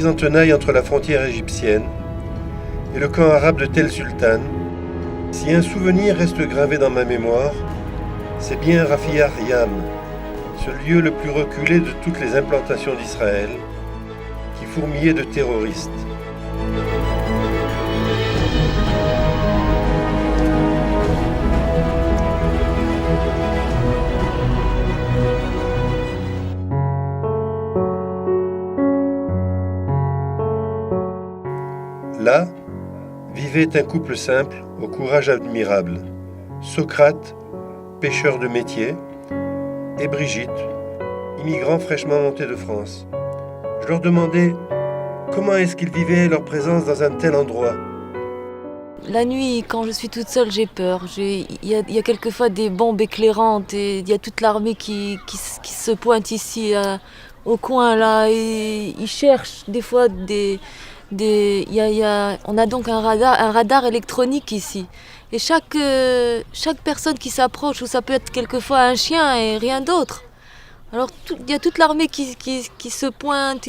en tenaille entre la frontière égyptienne et le camp arabe de Tel Sultan, si un souvenir reste gravé dans ma mémoire, c'est bien Rafiah Yam, ce lieu le plus reculé de toutes les implantations d'Israël, qui fourmillait de terroristes. Là, vivait un couple simple au courage admirable. Socrate, pêcheur de métier, et Brigitte, immigrant fraîchement monté de France. Je leur demandais comment est-ce qu'ils vivaient leur présence dans un tel endroit. La nuit, quand je suis toute seule, j'ai peur. Il y a quelquefois des bombes éclairantes et il y a toute l'armée qui se pointe ici, au coin là, et ils cherchent des fois on a donc un radar électronique ici. Et chaque personne qui s'approche, ou ça peut être quelquefois un chien et rien d'autre. Alors il y a toute l'armée qui se pointe,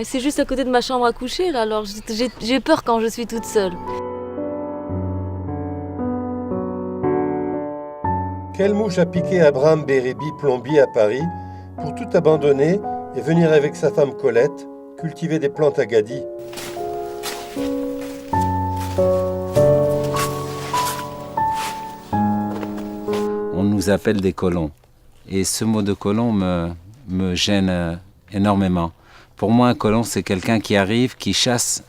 c'est juste à côté de ma chambre à coucher là, alors j'ai peur quand je suis toute seule. Quelle mouche a piqué Abraham Bérébi, plombier à Paris, pour tout abandonner et venir avec sa femme Colette cultiver des plantes à Gadi. On nous appelle des colons. Et ce mot de colon me gêne énormément. Pour moi, un colon, c'est quelqu'un qui arrive, qui chasse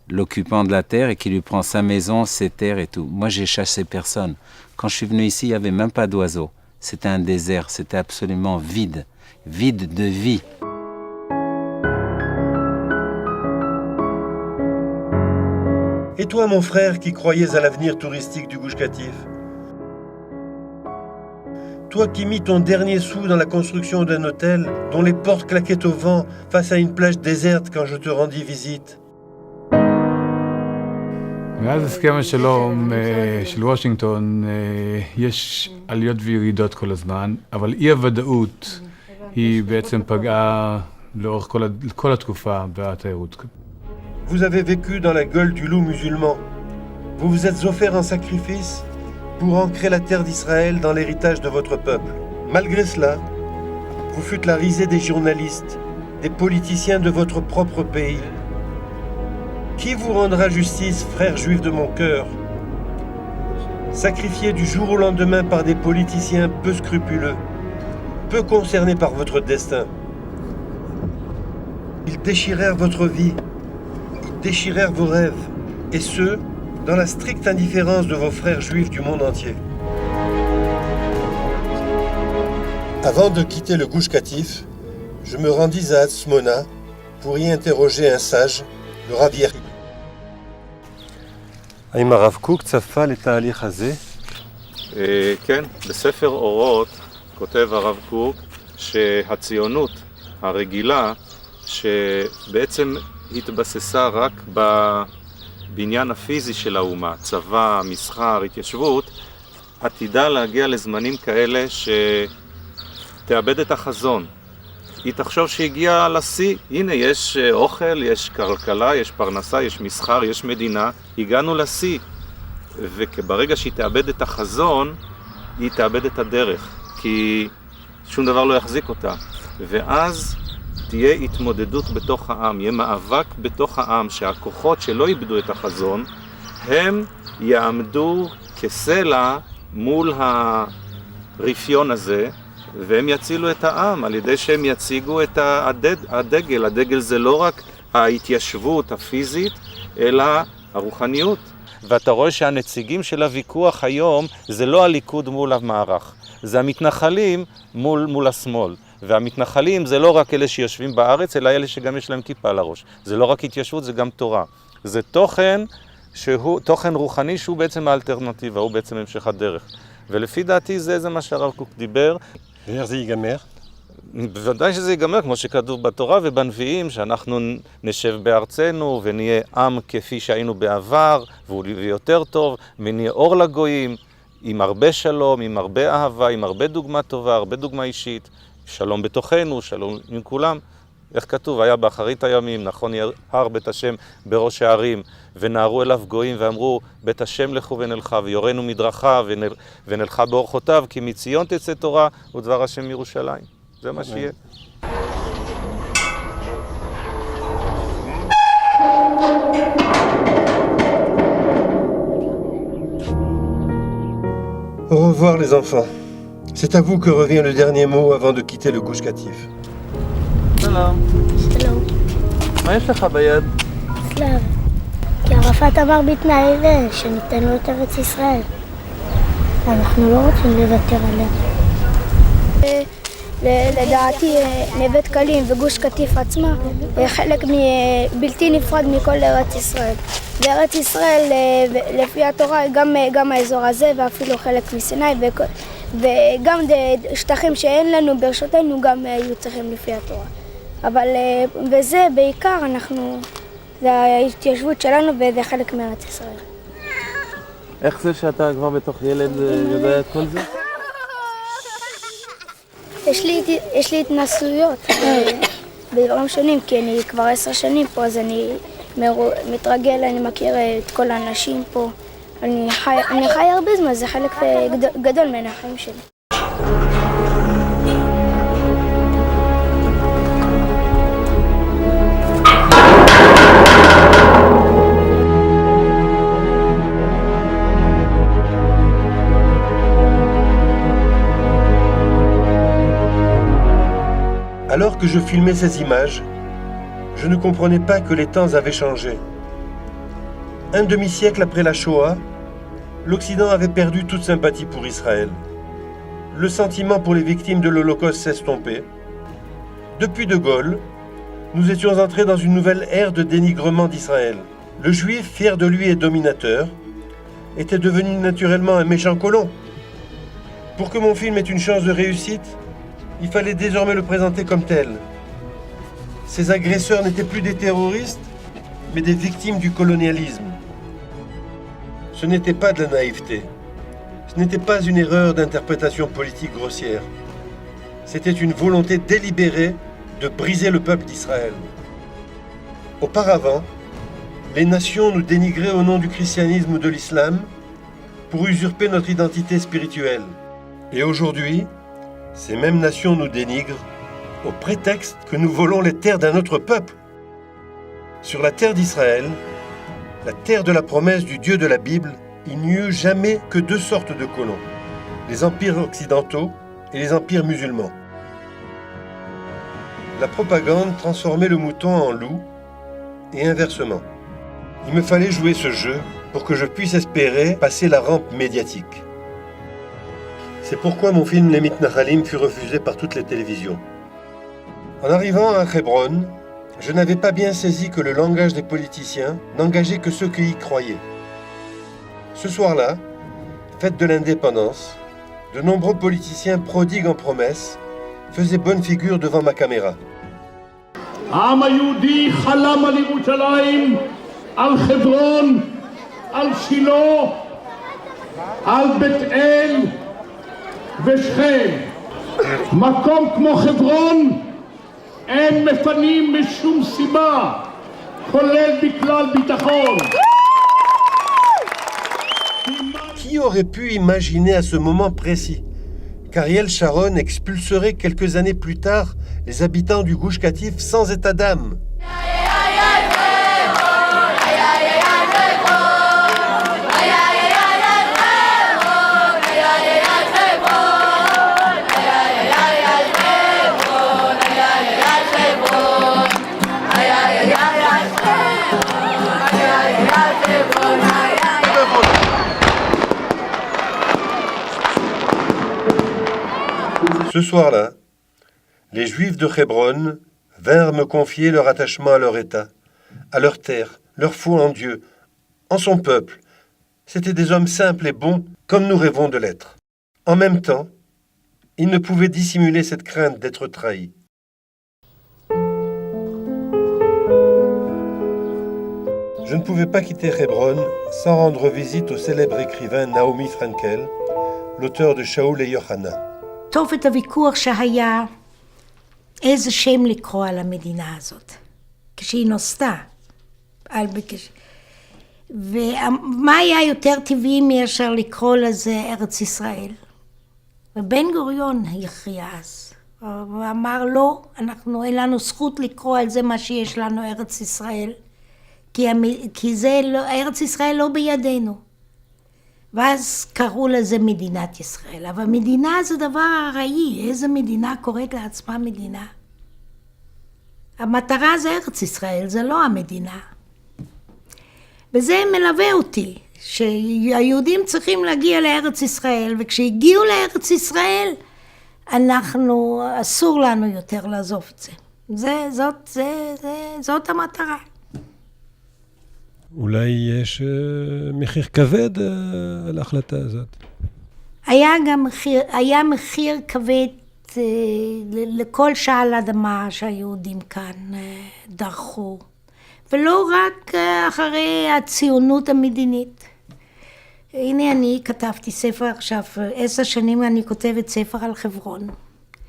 l'occupant de la terre et qui lui prend sa maison, ses terres et tout. Moi, j'ai chassé personne. Quand je suis venu ici, il n'y avait même pas d'oiseaux. C'était un désert, c'était absolument vide, vide de vie. Et toi, mon frère, qui croyais à l'avenir touristique du Gush Katif? Toi qui mis ton dernier sou dans la construction d'un hôtel dont les portes claquaient au vent face à une plage déserte quand je te rendis visite. מאז הסכם השלום של וושינגטון יש עליות וירידות כל הזמן, אבל אי הוודאות היא בעצם פגעה לאורך כל התקופה בתיירות. Vous avez vécu dans la gueule du loup musulman. Vous vous êtes offert en sacrifice pour ancrer la terre d'Israël dans l'héritage de votre peuple. Malgré cela, vous fûtes la risée des journalistes, des politiciens de votre propre pays. Qui vous rendra justice, frères juifs de mon cœur? Sacrifiés du jour au lendemain par des politiciens peu scrupuleux, peu concernés par votre destin. Ils déchirèrent votre vie, ils déchirèrent vos rêves, et ce, dans la stricte indifférence de vos frères juifs du monde entier. Avant de quitter le Gush Katif, je me rendis à Hatzmona pour y interroger un sage, le Rav Yeri. האם הרב קוק צפה לתהליך הזה? כן, בספר אורות כותב הרב קוק שהציונות הרגילה שבעצם התבססה רק בבניין הפיזי של האומה, צבא, מסחר, התיישבות, עתידה להגיע לזמנים כאלה שתאבד את החזון. היא תחשוב שהגיעה לשיא, הנה יש אוכל, יש כלכלה, יש פרנסה, יש מסחר, יש מדינה, הגענו לשיא. וברגע שהיא תאבד את החזון, היא תאבד את הדרך, כי שום דבר לא יחזיק אותה. ואז תהיה התמודדות בתוך העם, יהיה מאבק בתוך העם, שהכוחות שלא איבדו את החזון, הם יעמדו כסלע מול הרפיון הזה, והם יצילו את העם על ידי שהם יציגו את הדגל. הדגל זה לא רק ההתיישבות הפיזית, אלא הרוחניות. ואתה רואה שהנציגים של הוויכוח היום זה לא הליכוד מול המערך, זה המתנחלים מול השמאל. והמתנחלים זה לא רק אלה שיושבים בארץ, אלא אלה שגם יש להם כיפה על הראש. זה לא רק התיישבות, זה גם תורה. זה תוכן רוחני שהוא בעצם האלטרנטיבה, הוא בעצם המשך הדרך. ולפי דעתי זה מה שהרב קוק דיבר. ואיך זה ייגמר? בוודאי שזה ייגמר, כמו שכתוב בתורה ובנביאים, שאנחנו נשב בארצנו ונהיה עם כפי שהיינו בעבר, והוא יותר טוב, ונהיה אור לגויים, עם הרבה שלום, עם הרבה אהבה, עם הרבה דוגמה טובה, הרבה דוגמה אישית, שלום בתוכנו, שלום עם כולם. איך כתוב? היה באחרית הימים, נכון הר בית השם בראש הערים, ונערו אליו גויים ואמרו, בית השם לכו ונלכה, ויורנו מדרכיו ונלכה באורחותיו, כי מציון תצא תורה ודבר השם מירושלים. זה מה שיהיה. Au revoir les enfants. C'est à vous que revient le dernier mot avant de quitter le Gush Katif. שלום. שלום. מה יש לך ביד? צלב. כי ערפאת אמר בתנאי שניתן לו את ארץ ישראל. אנחנו לא רוצים לוותר עליה. לדעתי נווה דקלים וגוש קטיף עצמה חלק בלתי נפרד מכל ארץ ישראל. וארץ ישראל לפי התורה גם האזור הזה ואפילו חלק מסיני וגם שטחים שאין לנו ברשותנו גם היו צריכים לפי התורה. אבל בזה בעיקר זה ההתיישבות שלנו וזה חלק מארץ ישראל. איך זה שאתה כבר בתוך ילד יודע את כל זה? יש לי התנסויות בדברים שונים, כי אני כבר 10 שנים פה, אז אני מתרגל, אני מכיר את כל האנשים פה. אני חי הרבה זמן, זה חלק גדול מהחיים שלי. Alors que je filmais ces images, je ne comprenais pas que les temps avaient changé. Un demi-siècle après la Shoah, l'Occident avait perdu toute sympathie pour Israël. Le sentiment pour les victimes de l'Holocauste s'estompait. Depuis De Gaulle, nous étions entrés dans une nouvelle ère de dénigrement d'Israël. Le juif, fier de lui et dominateur, était devenu naturellement un méchant colon. Pour que mon film ait une chance de réussite, il fallait désormais le présenter comme tel. Ces agresseurs n'étaient plus des terroristes, mais des victimes du colonialisme. Ce n'était pas de la naïveté. Ce n'était pas une erreur d'interprétation politique grossière. C'était une volonté délibérée de briser le peuple d'Israël. Auparavant, les nations nous dénigraient au nom du christianisme ou de l'islam pour usurper notre identité spirituelle. Et aujourd'hui, ces mêmes nations nous dénigrent au prétexte que nous volons les terres d'un autre peuple. Sur la terre d'Israël, la terre de la promesse du Dieu de la Bible, il n'y eut jamais que 2 sortes de colons, les empires occidentaux et les empires musulmans. La propagande transformait le mouton en loup et inversement. Il me fallait jouer ce jeu pour que je puisse espérer passer la rampe médiatique. C'est pourquoi mon film Les Mitnachalim fut refusé par toutes les télévisions. En arrivant à Hébron, je n'avais pas bien saisi que le langage des politiciens n'engageait que ceux qui y croyaient. Ce soir-là, fête de l'indépendance, de nombreux politiciens prodigues en promesses faisaient bonne figure devant ma caméra. העם היהודי חלם על ירושלים, על חברון, על שילה, על בית אל ושכם. מקום כמו חברון אין מפנים משום סיבה, כולל בכלל ביטחון. Qui aurait pu imaginer à ce moment précis qu'Ariel Sharon expulserait quelques années plus tard les habitants du Gush Katif sans état d'âme? Ce soir-là, les Juifs de Hébron vinrent me confier leur attachement à leur État, à leur terre, leur foi en Dieu, en son peuple. C'étaient des hommes simples et bons, comme nous rêvons de l'être. En même temps, ils ne pouvaient dissimuler cette crainte d'être trahis. Je ne pouvais pas quitter Hébron sans rendre visite au célèbre écrivain Naomi Frankel, l'auteur de Shaul et Yohana. כתוב את הוויכוח שהיה איזה שם לקרוא על המדינה הזאת, כשהיא נוסדה. ומה היה יותר טבעי מאשר לקרוא לזה ארץ ישראל? ובן גוריון הכריע אז. הוא אמר לא, אין לנו זכות לקרוא על זה מה שיש לנו ארץ ישראל, כי ארץ ישראל לא בידינו. ואז קראו לזה מדינת ישראל. אבל מדינה זה דבר ארעי, איזה מדינה קוראת לעצמה מדינה? המטרה זה ארץ ישראל, זה לא המדינה. וזה מלווה אותי, שהיהודים צריכים להגיע לארץ ישראל, וכשהגיעו לארץ ישראל, אסור לנו יותר לעזוב את זה. זאת המטרה. אולי יש מחיר כבד על ההחלטה הזאת. היה מחיר כבד לכל שעל אדמה שהיהודים כאן דרכו. ולא רק אחרי הציונות המדינית. הנה אני כתבתי ספר עכשיו, 10 שנים אני כותבת ספר על חברון.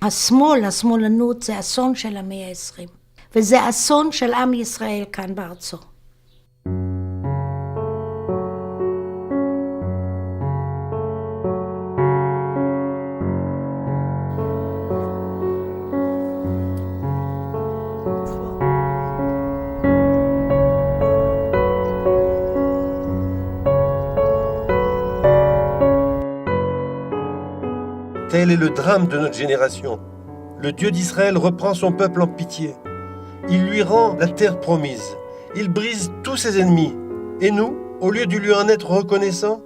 השמאלנות זה אסון של המאה ה-20. וזה אסון של עם ישראל כאן בארצו. Tel est le drame de notre génération. Le Dieu d'Israël reprend son peuple en pitié. Il lui rend la terre promise. Il brise tous ses ennemis. Et nous, au lieu de lui en être reconnaissants,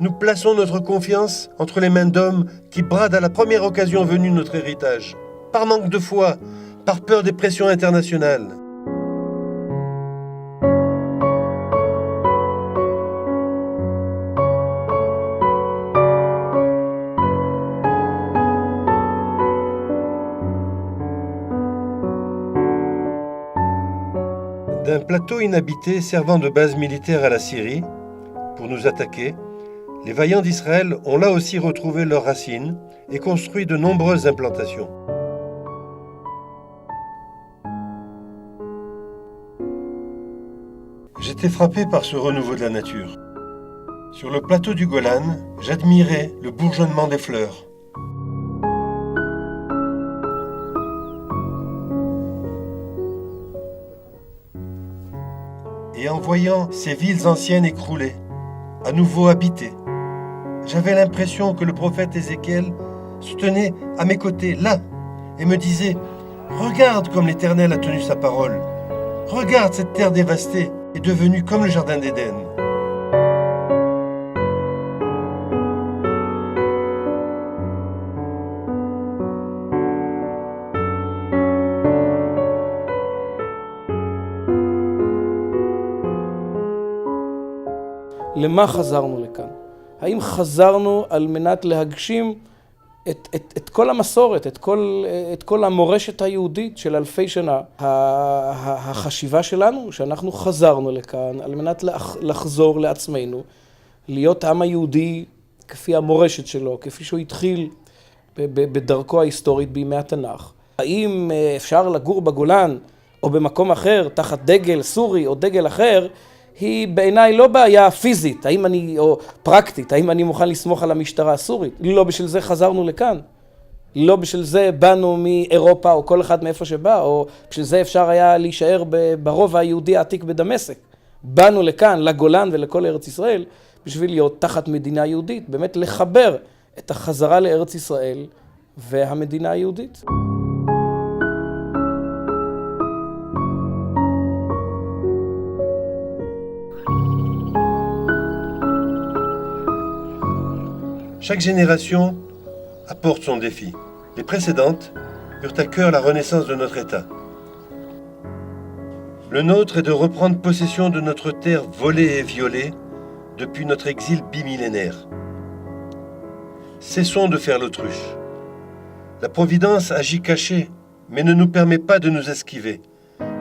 nous plaçons notre confiance entre les mains d'hommes qui bradent à la première occasion venue notre héritage. Par manque de foi, par peur des pressions internationales. D'un plateau inhabité servant de base militaire à la Syrie, pour nous attaquer, les vaillants d'Israël ont là aussi retrouvé leurs racines et construit de nombreuses implantations. J'étais frappé par ce renouveau de la nature. Sur le plateau du Golan, j'admirais le bourgeonnement des fleurs. Et en voyant ces villes anciennes écroulées, à nouveau habitées, j'avais l'impression que le prophète Ézéchiel se tenait à mes côtés, là, et me disait « Regarde comme l'Éternel a tenu sa parole. Regarde cette terre dévastée est devenue comme le jardin d'Éden. » למה חזרנו לכאן? האם חזרנו על מנת להגשים את כל המסורת, את כל המורשת היהודית של אלפי שנה? החשיבה שלנו שאנחנו חזרנו לכאן על מנת לחזור לעצמנו, להיות העם היהודי כפי המורשת שלו, כפי שהוא התחיל בדרכו ההיסטורית בימי התנ"ך. האם אפשר לגור בגולן או במקום אחר תחת דגל סורי או דגל אחר, היא בעיניי לא בעיה פיזית, או פרקטית, האם אני מוכן לסמוך על המשטרה הסורית. לא בשביל זה חזרנו לכאן. לא בשביל זה באנו מאירופה או כל אחד מאיפה שבא, או בשביל זה אפשר היה להישאר ברובע היהודי העתיק בדמשק. באנו לכאן, לגולן ולכל ארץ ישראל, בשביל להיות תחת מדינה יהודית, באמת לחבר את החזרה לארץ ישראל והמדינה היהודית. Chaque génération apporte son défi. Les précédentes eurent à cœur la renaissance de notre État. Le nôtre est de reprendre possession de notre terre volée et violée depuis notre exil bimillénaire. Cessons de faire l'autruche. La Providence agit cachée, mais ne nous permet pas de nous esquiver,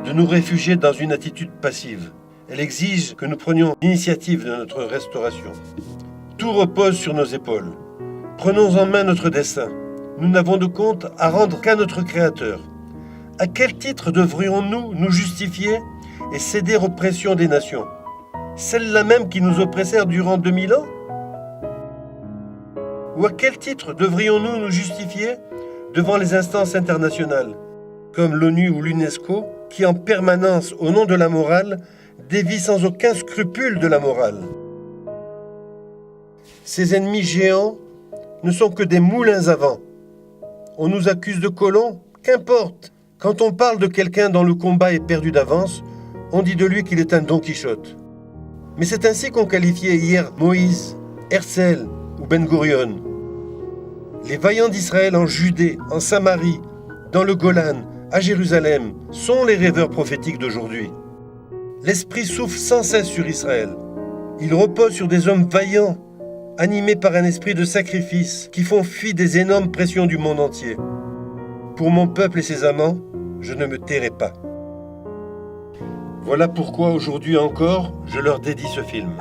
de nous réfugier dans une attitude passive. Elle exige que nous prenions l'initiative de notre restauration. Tout repose sur nos épaules. Prenons en main notre destin. Nous n'avons de compte à rendre qu'à notre Créateur. À quel titre devrions-nous nous justifier et céder aux pressions des nations? Celles-là même qui nous oppressèrent durant 2000 ans? Ou à quel titre devrions-nous nous justifier devant les instances internationales, comme l'ONU ou l'UNESCO, qui en permanence, au nom de la morale, dévient sans aucun scrupule de la morale? Ces ennemis géants ne sont que des moulins à vent. On nous accuse de colons, qu'importe. Quand on parle de quelqu'un dont le combat est perdu d'avance, on dit de lui qu'il est un Don Quichotte. Mais c'est ainsi qu'on qualifiait hier Moïse, Herzl ou Ben Gurion. Les vaillants d'Israël en Judée, en Samarie, dans le Golan, à Jérusalem, sont les rêveurs prophétiques d'aujourd'hui. L'Esprit souffle sans cesse sur Israël. Il repose sur des hommes vaillants, animés par un esprit de sacrifice, qui font fi des énormes pressions du monde entier. Pour mon peuple et ses amants, je ne me tairai pas. Voilà pourquoi aujourd'hui encore, je leur dédie ce film.